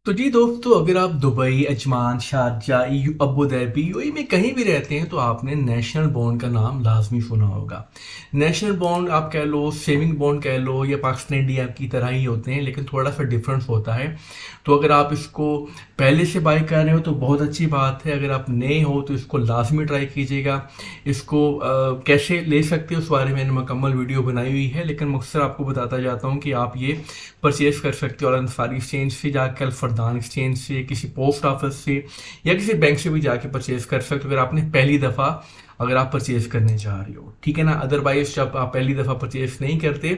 तो जी दोस्तों, अगर आप Dubai, Ajman, Sharjah, Abu Dhabi, UAE में कहीं भी रहते हैं तो आपने नेशनल बॉन्ड का नाम लाजमी सुना होगा। नेशनल बॉन्ड आप कह लो, सेविंग बॉन्ड कह लो, या पाकिस्तान इंडिया की तरह ही होते हैं, लेकिन थोड़ा सा डिफरेंस होता है। तो अगर आप इसको पहले से बाय कर रहे हो तो बहुत अच्छी बात है। अगर आप नए हो तो इसको लाजमी ट्राई कीजिएगा। इसको कैसे ले सकते हो उस बारे में मैंने मुकम्मल वीडियो बनाई हुई है, लेकिन मुख्तसर आपको बताता जाता हूँ कि आप ये परचेज कर सकते हो। और सारी एक्सचेंज से जाकर, फरदान एक्सचेंज से, किसी पोस्ट ऑफिस से या किसी बैंक से भी जाके परचेज कर सकते हो अगर आपने पहली दफ़ा अगर आप परचेज करने जा रहे हो, ठीक है ना। अदरवाइज जब आप पहली दफ़ा परचेज नहीं करते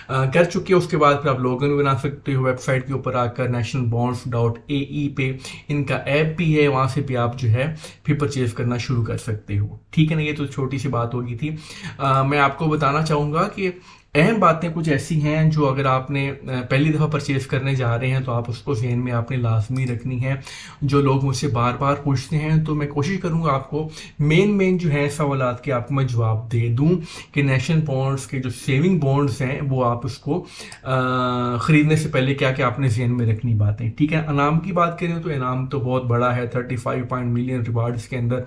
कर चुके हो, उसके बाद फिर आप लॉगिन भी बना सकते हो वेबसाइट के ऊपर आकर nationalbonds.ae पे। इनका ऐप भी है, वहाँ से भी आप जो है फिर परचेज करना शुरू कर सकते हो, ठीक है ना। ये तो छोटी सी बात होगी थी। मैं आपको बताना चाहूँगा कि अहम बातें कुछ ऐसी हैं जो अगर आपने पहली दफ़ा परचेज़ करने जा रहे हैं तो आप उसको ज़हन में आपने लाजमी रखनी है। जो लोग मुझसे बार बार पूछते हैं तो मैं कोशिश करूँगा आपको मेन जो है सवालात के आपको मैं जवाब दे दूँ कि नेशनल बॉन्ड्स के जो सेविंग बॉन्ड्स हैं वो आप उसको ख़रीदने से पहले क्या क्या आपने ज़हन में रखनी बातें, ठीक है। इनाम की बात करें तो इनाम तो बहुत बड़ा है, 35 मिलियन रिवार्ड्स के अंदर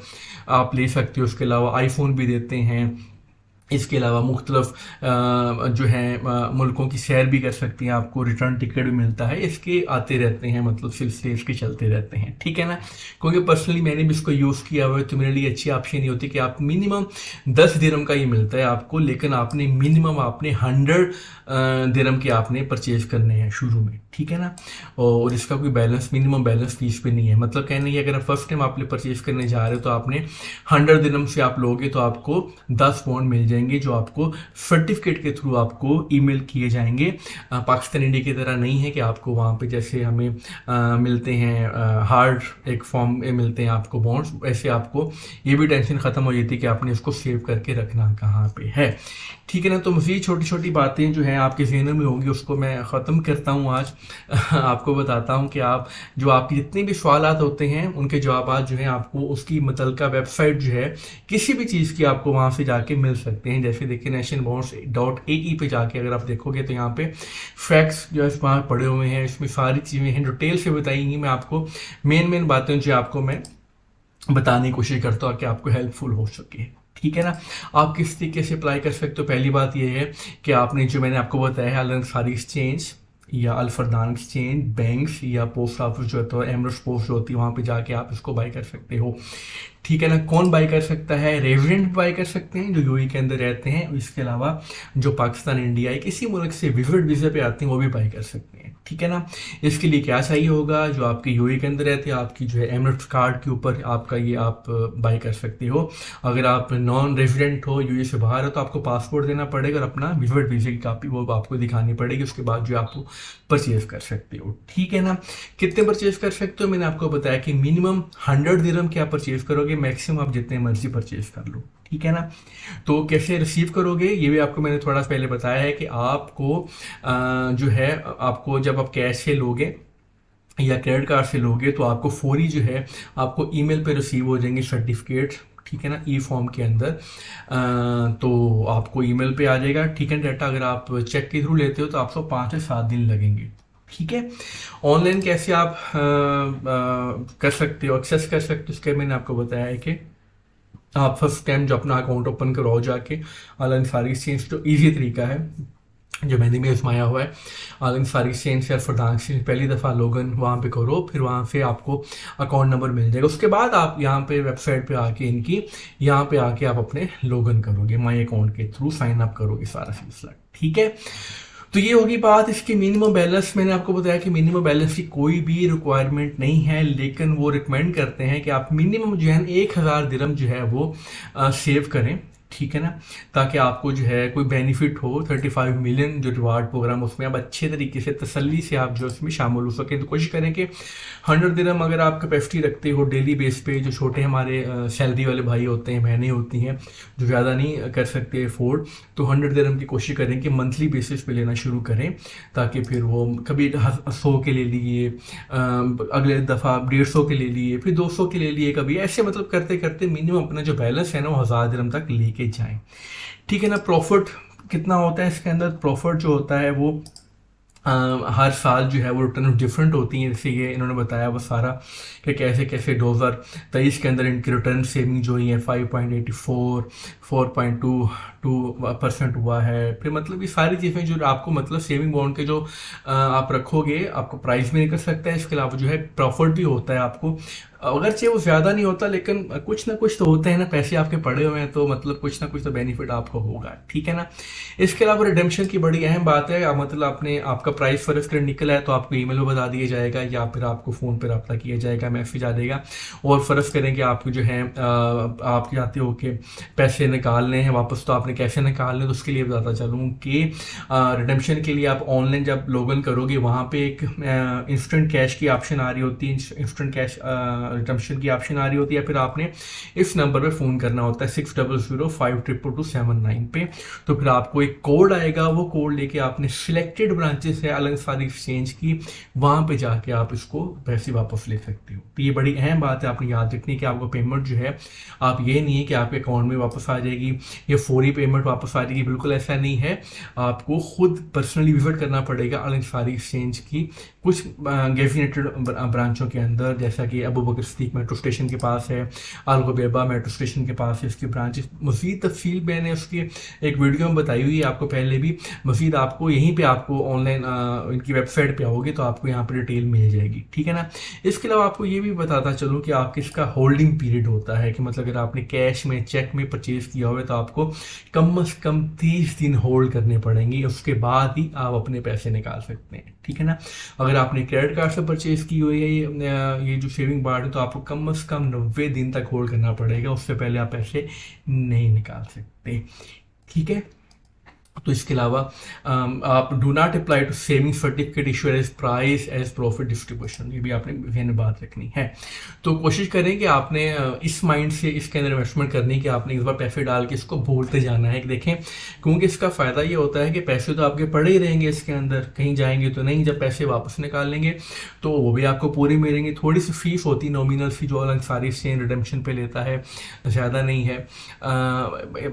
आप ले सकते हो। उसके अलावा आईफोन भी देते हैं। इसके अलावा मुख्तलफ जो है मुल्कों की सैर भी कर सकती हैं, आपको रिटर्न टिकट भी मिलता है। इसके आते रहते हैं, मतलब सिलसिले इसके चलते रहते हैं, ठीक है ना। क्योंकि पर्सनली मैंने भी इसको यूज़ किया हुआ है तो मेरे लिए अच्छी ऑप्शन ये होती है कि आप मिनिमम 10 दिरहम का ये मिलता है आपको, लेकिन आपने मिनिमम आपने 100 दिरहम के आपने परचेज करने हैं शुरू में, ठीक है ना। और इसका कोई बैलेंस, मिनिमम बैलेंस फीस पे नहीं है। मतलब कहने की अगर फर्स्ट टाइम आप परचेज करने जा रहे हो तो आपने 100 दिरहम से आप लोगे तो आपको 10 पॉइंट मिल जाएंगे, जो आपको सर्टिफिकेट के थ्रू आपको ईमेल किए जाएंगे। पाकिस्तान इंडिया की तरह नहीं है कि आपको वहाँ पे जैसे हमें मिलते हैं हार्ड एक फॉर्म में मिलते हैं आपको बॉन्ड्स, ऐसे आपको ये भी टेंशन ख़त्म हो जाती है कि आपने इसको सेव करके रखना कहाँ पे है, ठीक है ना। तो मज़ीद छोटी छोटी बातें जो हैं आपके जहनों में होंगी उसको मैं ख़त्म करता हूँ आज। आपको बताता हूँ कि आप जो आपके जितने भी सवालात होते हैं उनके जवाब जो हैं आपको उसकी मुतलका वेबसाइट जो है किसी भी चीज़ की आपको वहाँ से जाके मिल सकते हैं। जैसे देखिए nationalbonds.ae पे जाके अगर आप देखोगे तो यहाँ पे फैक्ट्स जो है वहाँ पड़े हुए हैं, इसमें सारी चीज़ें हैं डिटेल से बताएंगी। मैं आपको मेन बातें जो आपको मैं बताने की कोशिश करता हूँ कि आपको हेल्पफुल हो सके, ठीक है ना। आप किस तरीके से अप्लाई कर सकते हो, पहली बात यह है कि आपने जो मैंने आपको बताया है अल अंसारी एक्सचेंज या अल फरदान एक्सचेंज, बैंक्स या पोस्ट ऑफिस जो होता है, एमरेट्स पोस्ट जो होती है, वहाँ पे जाके आप इसको बाई कर सकते हो, ठीक है ना। कौन बाई कर सकता है? रेजिडेंट बाई कर सकते हैं जो यूएई के अंदर रहते हैं। इसके अलावा जो पाकिस्तान, इंडिया या किसी मुल्क से विजिट वीज़ा पे आते हैं वो भी बाई कर सकते हैं, ठीक है ना। इसके लिए क्या चाहिए होगा, जो आपके यूएई के अंदर रहते हैं आपकी जो है एमरेट्स कार्ड के ऊपर आपका ये आप बाई कर सकते हो। अगर आप नॉन रेजिडेंट हो, यूएई से बाहर हो, तो आपको पासपोर्ट देना पड़ेगा और अपना विजिट वीज़ा की कापी वो आपको दिखानी पड़ेगी। उसके बाद जो आपको परचेज कर सकते हो, ठीक है ना। कितने परचेज कर सकते हो? मैंने आपको बताया कि मिनिमम 100 दिरहम के आप परचेज करोगे, मैक्सिमम आप जितने मर्जी परचेज कर लो, ठीक है ना। तो कैसे रिसीव करोगे ये भी आपको मैंने थोड़ा पहले बताया है कि आपको जो है आपको जब आप कैश से लोगे या क्रेडिट कार्ड से लोगे तो आपको फौरी जो है आपको ईमेल पे रिसीव हो जाएंगे सर्टिफिकेट, ठीक है ना, ई फॉर्म के अंदर। तो आपको ईमेल पे आ जाएगा, ठीक है। डाटा अगर आप चेक के थ्रू लेते हो तो आपको 5 से 7 दिन लगेंगे, ठीक है। ऑनलाइन कैसे आप कर सकते हो, एक्सेस कर सकते हो, उसके मैंने आपको बताया है कि आप फर्स्ट टाइम जो अपना अकाउंट ओपन करो जाके अल अंसारी एक्सचेंज, तो ईजी तरीका है जो मैंने भी आजमाया हुआ है। अल अंसारी एक्सचेंज या फरदान एक्सचेंज पहली दफ़ा लॉगिन वहाँ पे करो, फिर वहाँ से आपको अकाउंट नंबर मिल जाएगा। उसके बाद आप यहाँ पे वेबसाइट पे आके इनकी यहाँ पे आके आप अपने लॉगिन करोगे, माई अकाउंट के थ्रू साइन अप करोगे सारा सिलसिला, ठीक है। तो ये होगी बात इसकी मिनिमम बैलेंस। मैंने आपको बताया कि मिनिमम बैलेंस की कोई भी रिक्वायरमेंट नहीं है, लेकिन वो रिकमेंड करते हैं कि आप मिनिमम जो है 1000 दिरहम जो है वो सेव करें, ठीक है ना, ताकि आपको जो है कोई बेनिफिट हो। 35 मिलियन जो रिवार्ड प्रोग्राम उसमें आप अच्छे तरीके से तसल्ली से आप जो उसमें शामिल हो सकें। तो कोशिश करें कि 100 दिरहम अगर आप कैपेसिटी रखते हो डेली बेस पे, जो छोटे हमारे सैलरी वाले भाई होते हैं, बहनें होती हैं जो ज़्यादा नहीं कर सकते अफोर्ड, तो 100 दिरहम की कोशिश करें कि मंथली बेसिस पे लेना शुरू करें, ताकि फिर वो कभी 100 के ले लिए, अगले दफ़ा 150 के ले लिए, फिर 200 के ले लिए, कभी ऐसे मतलब करते करते मिनिमम अपना जो बैलेंस है ना वो 1000 दिरहम तक लेके जाएं, ठीक है ना। प्रॉफिट कितना होता है इसके अंदर? प्रॉफिट जो होता है वो हर साल जो है वो रिटर्न डिफरेंट होती हैं। जैसे ये इन्होंने बताया वो सारा कि कैसे कैसे 2023 के अंदर इनकी रिटर्न सेविंग जो हुई है 5.84, 4.22% हुआ है। फिर मतलब ये सारी चीज़ें जो आपको मतलब सेविंग बॉन्ड के जो आप रखोगे आपको प्राइस भी निकल सकता है, इसके अलावा जो है प्रॉफिट भी होता है आपको। अगरचे वो ज़्यादा नहीं होता लेकिन कुछ ना कुछ तो होते हैं ना, पैसे आपके पड़े हुए हैं तो मतलब कुछ ना कुछ तो बेनिफिट आपको होगा, ठीक है ना। इसके अलावा रिडेम्पशन की बड़ी अहम बात है, मतलब आपने आपका प्राइस फर्स्ट क्रेडिट निकला है तो आपको ईमेल में बता दिया जाएगा या फिर आपको फ़ोन पर रब्ता किया जाएगा, मैसेज आ जाएगा। और फ़र्ज़ करें कि आपको जो है आप चाहते हो कि पैसे निकालने हैं वापस, तो आपने कैसे निकालने, तो उसके लिए बताता चलूँ कि रिडेम्पशन के लिए आप ऑनलाइन जब लॉगिन करोगे वहाँ पे एक इंस्टेंट कैश की ऑप्शन आ रही होती है, इंस्टेंट कैश रिडेम्पशन की ऑप्शन आ रही होती है, या फिर आपने इस नंबर पे फ़ोन करना होता है 60052279 पे। तो फिर आपको एक कोड आएगा, वो कोड लेके आपने सिलेक्टेड ब्रांचेस है अलग सारी एक्सचेंज की, वहाँ पे जाके आप इसको पैसे वापस ले सकते हो। तो ये बड़ी अहम बात है आपने याद रखनी कि आपको पेमेंट जो है आप ये नहीं है कि आपके अकाउंट में वापस आ जाएगी या फौरी पेमेंट वापस आ जाएगी, बिल्कुल ऐसा नहीं है। आपको खुद पर्सनली विजिट करना पड़ेगा अलग सारी एक्सचेंज की कुछ डेफिनेटेड ब्रांचों के अंदर, जैसा कि अबू बकर सिद्दीक मेट्रो स्टेशन के पास है, अल गुबैबा मेट्रो स्टेशन के पास है इसकी ब्रांचेस। मज़ीद तफसील मैंने उसकी एक वीडियो में बताई हुई है आपको पहले भी। मज़ीद आपको यहीं पे आपको ऑनलाइन इनकी वेबसाइट पे आओगे तो आपको यहाँ पर डिटेल मिल जाएगी, ठीक है ना। इसके अलावा आपको ये भी बताता चलूँ कि आप किसका होल्डिंग पीरियड होता है, कि मतलब अगर आपने कैश में चेक में परचेज़ किया हुआ है तो आपको कम से कम 30 दिन होल्ड करने पड़ेंगे, उसके बाद ही आप अपने पैसे निकाल सकते हैं, ठीक है ना। अगर आपने क्रेडिट कार्ड से परचेज़ की हुई है ये जो सेविंग बॉन्ड है तो आपको कम से कम 90 दिन तक होल्ड करना पड़ेगा, उससे पहले आप पैसे नहीं निकाल सकते, ठीक है। तो इसके अलावा आप do not apply to saving certificate issue as price as profit distribution, ये भी आपने ध्यान में बात रखनी है। तो कोशिश करें कि आपने इस माइंड से इसके अंदर इन्वेस्टमेंट करनी कि आपने इस बार पैसे डाल के इसको भूलते जाना है, कि देखें क्योंकि इसका फ़ायदा ये होता है कि पैसे तो आपके पड़े ही रहेंगे इसके अंदर, कहीं जाएंगे तो नहीं, जब पैसे वापस निकाल लेंगे तो वो भी आपको पूरी मिलेंगे। थोड़ी सी फीस होती है नॉमिनल सी जो अलग सारी एक्सचेंज रिडेम्पशन पे लेता है, ज़्यादा नहीं है।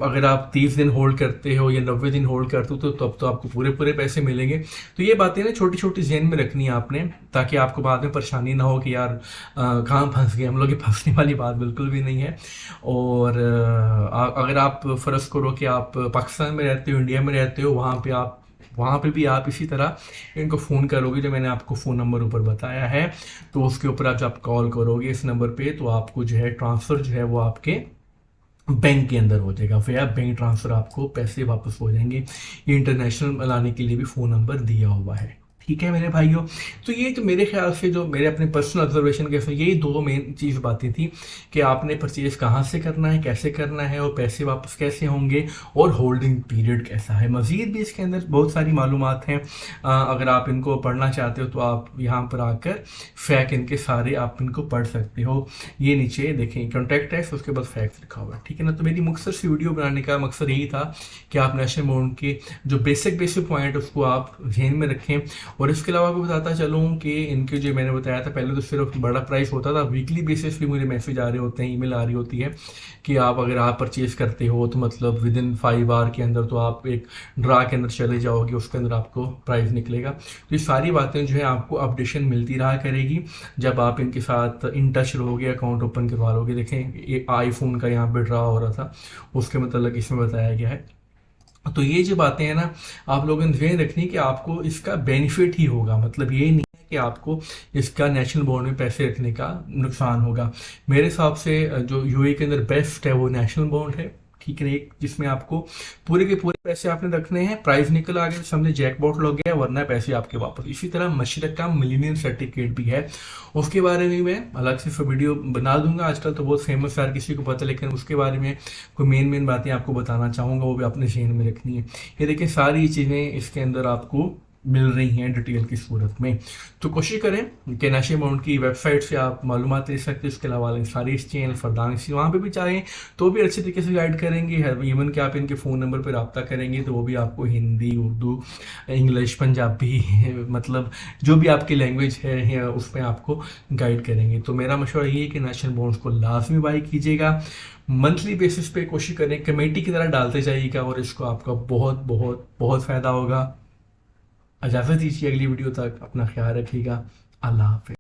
अगर आप 30 दिन होल्ड करते हो या 90 दिन होल्ड करते हो तो तब तो आपको पूरे पूरे पैसे मिलेंगे। तो ये बातें ना छोटी छोटी ज़हन में रखनी है आपने, ताकि आपको बाद में परेशानी ना हो कि यार कहाँ फंस गए हम लोग। ये फंसने वाली बात बिल्कुल भी नहीं है। और अगर आप फ़र्ज़ करो कि आप पाकिस्तान में रहते हो, इंडिया में रहते हो, वहाँ पे भी आप इसी तरह इनको फ़ोन करोगे जो मैंने आपको फ़ोन नंबर ऊपर बताया है, तो उसके ऊपर आप जब कॉल करोगे इस नंबर पे तो आपको जो है ट्रांसफ़र जो है वो आपके बैंक के अंदर हो जाएगा, फिर बैंक ट्रांसफ़र आपको पैसे वापस हो जाएंगे। ये इंटरनेशनल लाने के लिए भी फ़ोन नंबर दिया हुआ है, ठीक है मेरे भाइयों। तो ये जो मेरे ख्याल से जो मेरे अपने पर्सनल ऑब्जर्वेशन के साथ यही दो मेन चीज़ बातें थी कि आपने परचेज़ कहाँ से करना है, कैसे करना है, और पैसे वापस कैसे होंगे, और होल्डिंग पीरियड कैसा है। मज़ीद भी इसके अंदर बहुत सारी मालूमात हैं, अगर आप इनको पढ़ना चाहते हो तो आप यहाँ पर आकर फैक्ट इनके सारे आप इनको पढ़ सकते हो। ये नीचे देखें कॉन्टैक्ट है, उसके बाद फैक्ट लिखा हुआ है, ठीक है ना। तो मेरी मुख्तर सी वीडियो बनाने का मकसद यही था कि आप नेशनल बॉन्ड के जो बेसिक पॉइंट उसको आप ध्यान में रखें। और इसके अलावा भी बताता चलूँ कि इनके जो मैंने बताया था पहले तो सिर्फ बड़ा प्राइस होता था, वीकली बेसिस पे मुझे मैसेज आ रहे होते हैं, ईमेल आ रही होती है कि आप अगर आप परचेज़ करते हो तो मतलब विद इन 5 आवर के अंदर तो आप एक ड्रा के अंदर चले जाओगे, उसके अंदर आपको प्राइस निकलेगा। तो ये सारी बातें जो है आपको अपडेशन मिलती रहा करेगी जब आप इनके साथ इन टच रहोगे, अकाउंट ओपन करवा लोगे। देखें ये आईफोन का यहाँ पे ड्रा हो रहा था, उसके मतलब इसमें बताया गया है। तो ये जो बातें हैं ना आप लोगों ने ध्यान रखनी कि आपको इसका बेनिफिट ही होगा, मतलब ये नहीं है कि आपको इसका नेशनल बॉन्ड में पैसे रखने का नुकसान होगा। मेरे हिसाब से जो यूएई के अंदर बेस्ट है वो नेशनल बॉन्ड है, ठीक है, एक जिसमें आपको पूरे के पूरे पैसे आपने रखने हैं, प्राइस निकल आ गया समझे जैकपॉट लग गया, वरना पैसे आपके वापस। इसी तरह मशरक का मिलीनियम सर्टिफिकेट भी है, उसके बारे में मैं अलग से वीडियो बना दूंगा। आजकल तो बहुत फेमस है, हर किसी को पता है, लेकिन उसके बारे में कोई मेन बातें आपको बताना चाहूँगा, वो भी अपने जहन में रखनी है। ये देखिए सारी चीज़ें इसके अंदर आपको मिल रही हैं डिटेल की सूरत में। तो कोशिश करें कि नेशनल बॉन्ड की वेबसाइट से आप मालूमात ले सकते हैं। इसके अलावा सारी चैनल फरदान सी वहाँ पे भी चाहें तो भी अच्छे तरीके से गाइड करेंगे। इवन कि आप इनके फ़ोन नंबर पर रब्ता करेंगे तो वो भी आपको हिंदी, उर्दू, इंग्लिश, पंजाबी मतलब जो भी आपकी लैंग्वेज है उसमें आपको गाइड करेंगे। तो मेरा मशवरा ये है कि नेशनल बॉन्ड्स को लाजमी बाई कीजिएगा, मंथली बेसिस पे कोशिश करें कमेटी की तरह डालते जाइएगा और इसको आपका बहुत बहुत बहुत फ़ायदा होगा। इजाज़त दीजिए, अगली वीडियो तक अपना ख्याल रखिएगा। अल्लाह हाफ़िज़।